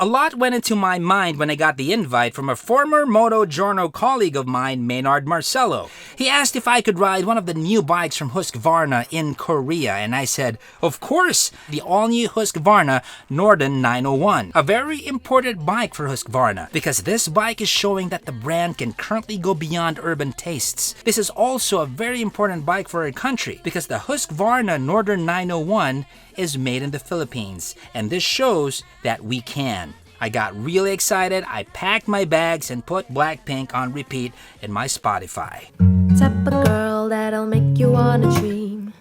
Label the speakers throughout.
Speaker 1: A lot went into my mind when I got the invite from a former Motojourno colleague of mine, Maynard Marcelo. He asked if I could ride one of the new bikes from Husqvarna in Korea, and I said, of course, the all-new Husqvarna Norden 901. A very important bike for Husqvarna, because this bike is showing that the brand can currently go beyond urban tastes. This is also a very important bike for our country, because the Husqvarna Norden 901 is made in the Philippines, and this shows that we can. I got really excited, I packed my bags and put Blackpink on repeat in my Spotify.
Speaker 2: Type of girl that'll make you wanna dream.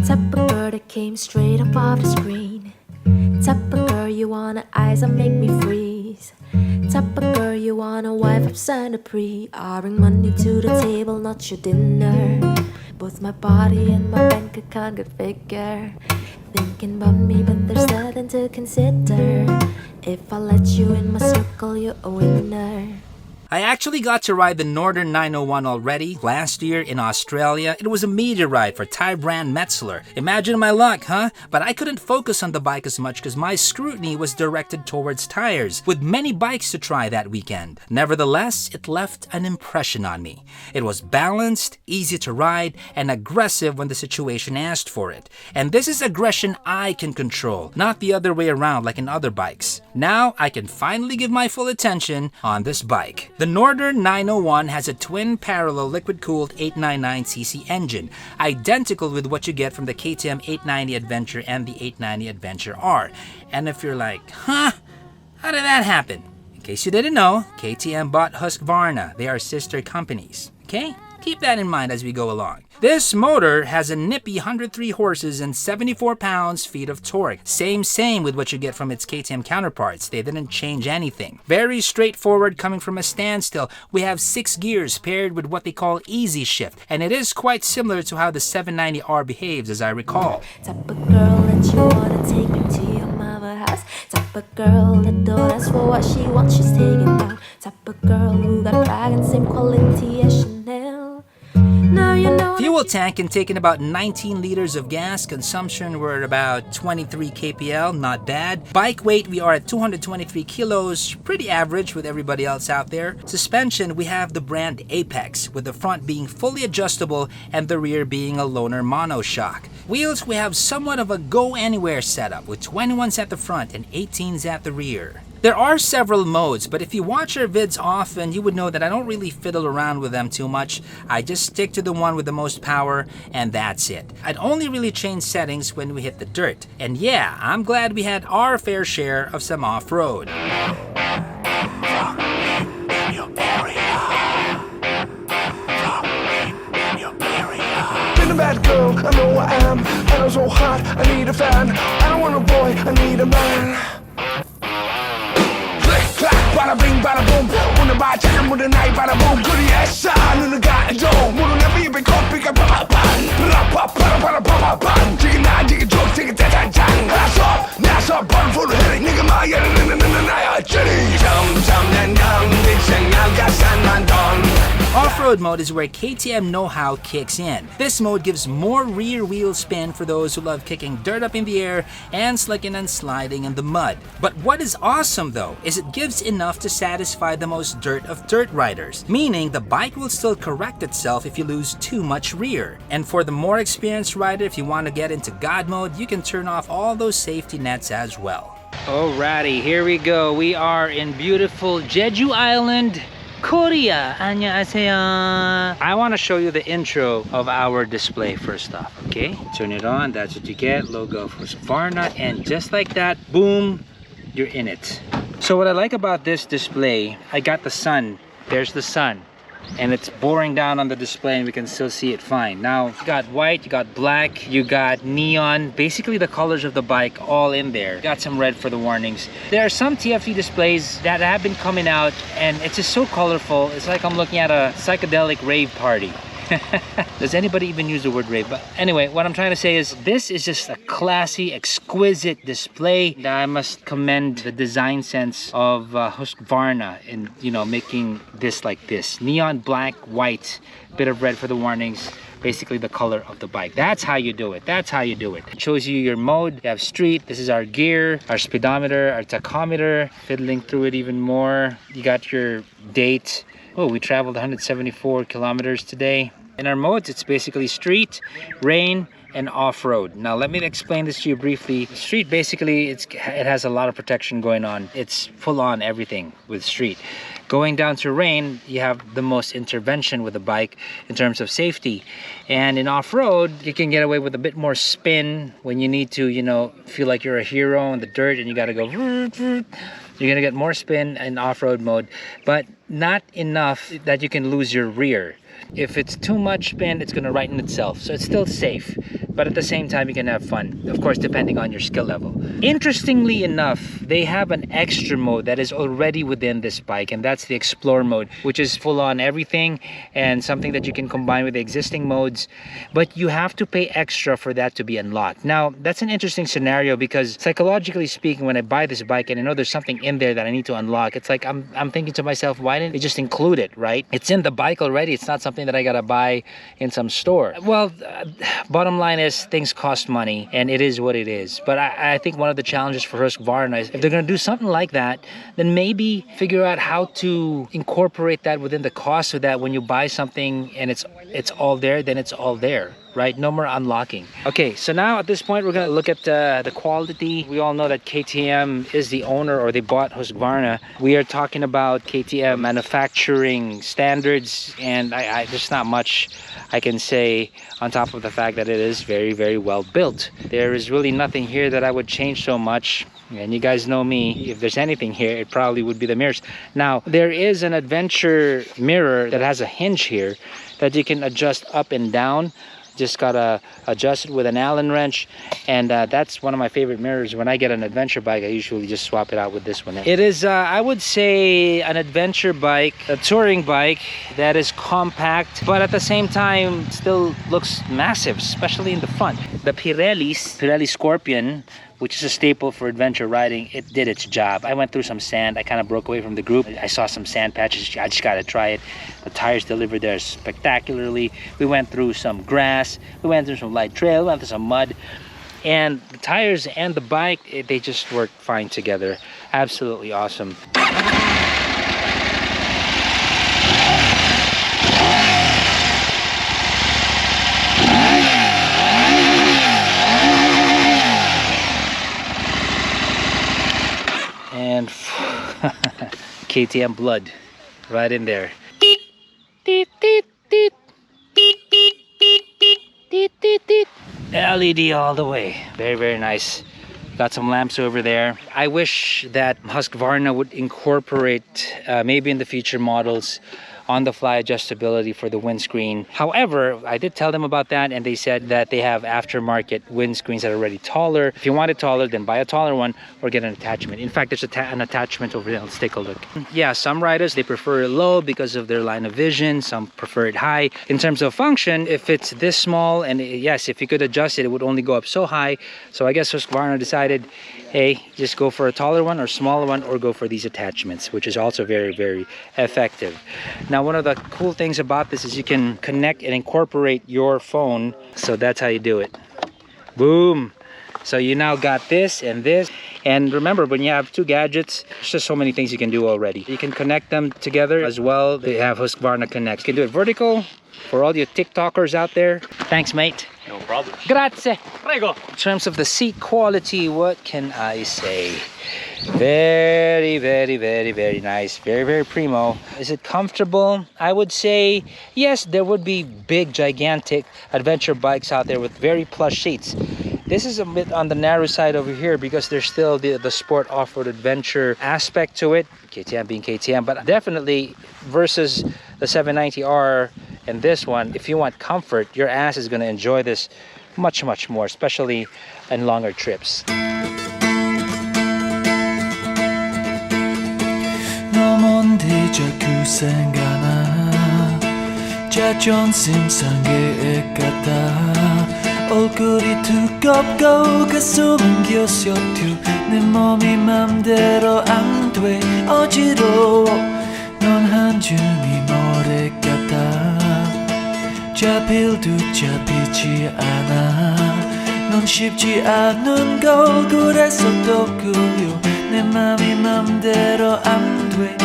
Speaker 2: Type of girl that came straight up off the screen. Type of girl you wanna eyes that make me freeze. Type of girl you wanna wife up Santa Pre. I bring money to the table, not your dinner. Both my body and my bank account could figure. Thinking about me, but there's nothing to consider. If I let you in my circle, you're a winner.
Speaker 1: I actually got to ride the Norden 901 already last year in Australia. It was a media ride for Thai brand Metzler. Imagine my luck, huh? But I couldn't focus on the bike as much because my scrutiny was directed towards tires, with many bikes to try that weekend. Nevertheless, it left an impression on me. It was balanced, easy to ride, and aggressive when the situation asked for it. And this is aggression I can control, not the other way around like in other bikes. Now I can finally give my full attention on this bike. The Norden 901 has a twin parallel liquid-cooled 899cc engine, identical with what you get from the KTM 890 Adventure and the 890 Adventure R. And if you're like, huh? How did that happen? In case you didn't know, KTM bought Husqvarna. They are sister companies. Okay? Keep that in mind as we go along. This motor has a nippy 103 horses and 74 pounds-feet of torque. Same with what you get from its KTM counterparts. They didn't change anything. Very straightforward coming from a standstill. We have 6 gears paired with what they call easy shift. And it is quite similar to how the 790R behaves, as I recall.
Speaker 2: Type of girl that you wanna take me to your mama house. Type of girl that don't ask for what she wants, she's taking out. Type of girl who got bag and same quality as Chanel. Now you know.
Speaker 1: Fuel tank can take in about 19 liters of gas. Consumption, we're at about 23 kpl, not bad. Bike weight, we are at 223 kilos, pretty average with everybody else out there. Suspension, we have the brand Apex, with the front being fully adjustable and the rear being a loaner monoshock. Wheels, we have somewhat of a go-anywhere setup, with 21s at the front and 18s at the rear. There are several modes, but if you watch our vids often, you would know that I don't really fiddle around with them too much. I just stick to the one with the most power, and that's it. I'd only really change settings when we hit the dirt. And yeah, I'm glad we had our fair share of some off-road.
Speaker 3: Been a bad girl, I know I am. And I'm so hot, I need a fan. I don't want a boy, I need a man. Bada bing, bada boom. 오늘 발작은 모든 나이 bada boom. 그리에서 눈을 가려도 물은 내 입에 커피가 파파판. 파파파파파파판. 지금 난 지금 쭉 지금 대장장. 나서 번fu를 해. 네가 마야를 나야 저리. 점점 난 강빛을 가산만 던.
Speaker 1: Off-road mode is where KTM know-how kicks in. This mode gives more rear wheel spin for those who love kicking dirt up in the air and slicking and sliding in the mud. But what is awesome though is it gives enough to satisfy the most dirt of dirt riders, meaning the bike will still correct itself if you lose too much rear. And for the more experienced rider, if you want to get into God mode, you can turn off all those safety nets as well. Alrighty, here we go. We are in beautiful Jeju Island, Korea. 안녕하세요. I want to show you the intro of our display first off, okay? Turn it on, that's what you get. Logo for Husqvarna, and just like that, boom, you're in it. So what I like about this display, I got the sun. There's the sun. And it's boring down on the display and we can still see it fine. Now, you got white, you got black, you got neon, basically the colors of the bike all in there. Got some red for the warnings. There are some TFT displays that have been coming out and it's just so colorful. It's like I'm looking at a psychedelic rave party. Does anybody even use the word rave? But anyway, what I'm trying to say is this is just a classy, exquisite display. I must commend the design sense of Husqvarna in, you know, making this like this. Neon black, white, bit of red for the warnings. basically the color of the bike. That's how you do it. That's how you do it. It shows you your mode. You have street. This is our gear, our speedometer, our tachometer. Fiddling through it even more. You got your date. Oh, we traveled 174 kilometers today. In our modes, it's basically street, rain, and off-road. Now let me explain this to you briefly. Street, basically it has a lot of protection going on. It's full on everything with street. Going down to rain, you have the most intervention with the bike in terms of safety. And in off-road, you can get away with a bit more spin when you need to, you know, feel like you're a hero in the dirt and you got to go. You're gonna get more spin in off-road mode, but not enough that you can lose your rear. If it's too much spin, it's gonna righten itself. So it's still safe, but at the same time, you can have fun. Of course, depending on your skill level. Interestingly enough, they have an extra mode that is already within this bike, and that's the Explore mode, which is full on everything and something that you can combine with the existing modes, but you have to pay extra for that to be unlocked. Now, that's an interesting scenario because psychologically speaking, when I buy this bike and I know there's something in there that I need to unlock, it's like I'm thinking to myself, why didn't they just include it, right? It's in the bike already. It's not something that I gotta buy in some store. Well, bottom line is things cost money and it is what it is. But I think one of the challenges for Husqvarna is if they're gonna do something like that, then maybe figure out how to incorporate that within the cost so that when you buy something and it's all there, then it's all there. Right? No more unlocking. Okay, so now at this point, we're going to look at the quality. We all know that KTM is the owner, or they bought Husqvarna. We are talking about KTM manufacturing standards, and there's not much I can say on top of the fact that it is very, very well built. There is really nothing here that I would change so much. And you guys know me, if there's anything here, it probably would be the mirrors. Now, there is an adventure mirror that has a hinge here that you can adjust up and down. Just gotta adjust it with an Allen wrench, and that's one of my favorite mirrors. When I get an adventure bike, I usually just swap it out with this one. It is, I would say, an adventure bike, a touring bike that is compact, but at the same time still looks massive, especially in the front. The Pirelli Scorpion, which is a staple for adventure riding, it did its job. I went through some sand. I kind of broke away from the group. I saw some sand patches. I just got to try it. The tires delivered there spectacularly. We went through some grass. We went through some light trail. We went through some mud. And the tires and the bike, they just worked fine together. Absolutely awesome. And KTM blood right in there. LED all the way. Very, very nice. Got some lamps over there. I wish that Husqvarna would incorporate maybe in the future models on-the-fly adjustability for the windscreen. However, I did tell them about that, and they said that they have aftermarket windscreens that are already taller. If you want it taller, then buy a taller one or get an attachment. In fact, there's an attachment over there. Let's take a look. Yeah, some riders, they prefer it low because of their line of vision. Some prefer it high. In terms of function, if it's this small, and yes, if you could adjust it, it would only go up so high. So I guess Husqvarna decided, hey, just go for a taller one or smaller one, or go for these attachments, which is also very, very effective. Now, one of the cool things about this is you can connect and incorporate your phone. So that's how you do it. Boom. So you now got this and this. And remember, when you have two gadgets, there's just so many things you can do already. You can connect them together as well. They have Husqvarna Connect. You can do it vertical for all you TikTokers out there. Thanks, mate.
Speaker 4: No problem.
Speaker 1: Grazie.
Speaker 4: Prego.
Speaker 1: In terms of the seat quality, what can I say? Very, very, very, very nice. Very, very primo. Is it comfortable? I would say yes. There would be big, gigantic adventure bikes out there with very plush seats. This is a bit on the narrow side over here because there's still the sport off-road adventure aspect to it. KTM being KTM, but definitely versus the 790R and this one, if you want comfort, your ass is going to enjoy this much, much more, especially in longer trips.
Speaker 5: 얼굴이 두껍고 가슴은 겨셔투 내 몸이 맘대로 안 돼 어지러워 넌 한 줌이 모래 같아 잡혀 필도 잡히지 않아 넌 쉽지 않은 걸 그래서 또 그려 내 맘이 맘대로 안 돼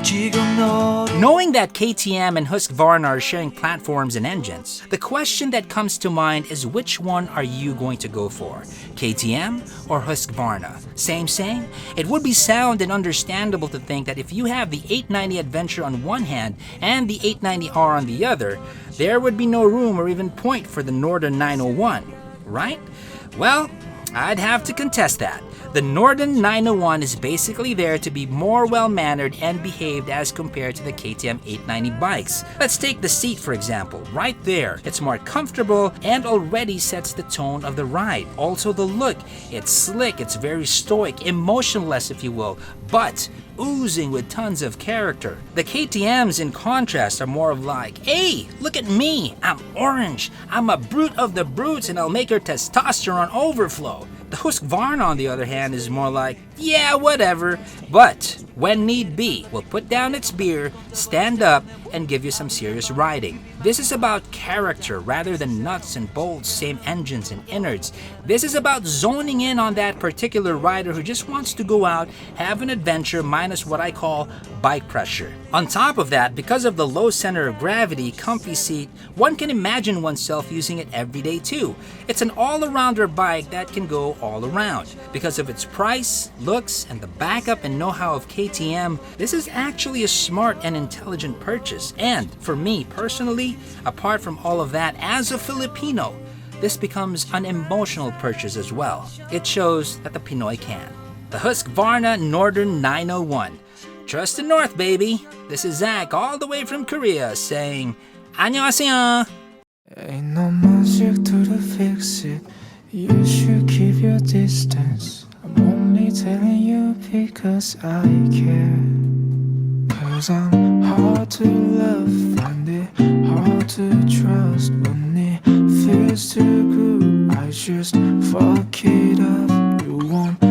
Speaker 5: 지금 너
Speaker 1: Knowing that KTM and Husqvarna are sharing platforms and engines, the question that comes to mind is which one are you going to go for? KTM or Husqvarna? Same? It would be sound and understandable to think that if you have the 890 Adventure on one hand and the 890R on the other, there would be no room or even point for the Norden 901, right? Well, I'd have to contest that. The Norden 901 is basically there to be more well-mannered and behaved as compared to the KTM 890 bikes. Let's take the seat for example, right there. It's more comfortable and already sets the tone of the ride. Also the look, it's slick, it's very stoic, emotionless if you will, but oozing with tons of character. The KTMs in contrast are more of like, hey, look at me, I'm orange, I'm a brute of the brutes and I'll make your testosterone overflow. The Husqvarna, on the other hand, is more like, yeah, whatever, but when need be, will put down its beer, stand up, and give you some serious riding. This is about character rather than nuts and bolts, same engines and innards. This is about zoning in on that particular rider who just wants to go out, have an adventure minus what I call bike pressure. On top of that, because of the low center of gravity, comfy seat, one can imagine oneself using it every day too. It's an all-arounder bike that can go all around. Because of its price, looks, and the backup and know-how of KTM, this is actually a smart and intelligent purchase. And for me personally, apart from all of that, as a Filipino, this becomes an emotional purchase as well. It shows that the Pinoy can. The Husqvarna Norden 901. Trust the North, baby. This is Zach all the way from Korea saying, 안녕하세요.
Speaker 5: Ain't no magic to the fix it You should keep your distance I'm only telling you because I care Cause I'm hard to love Find it hard to trust When it feels too good I just fuck it up You won't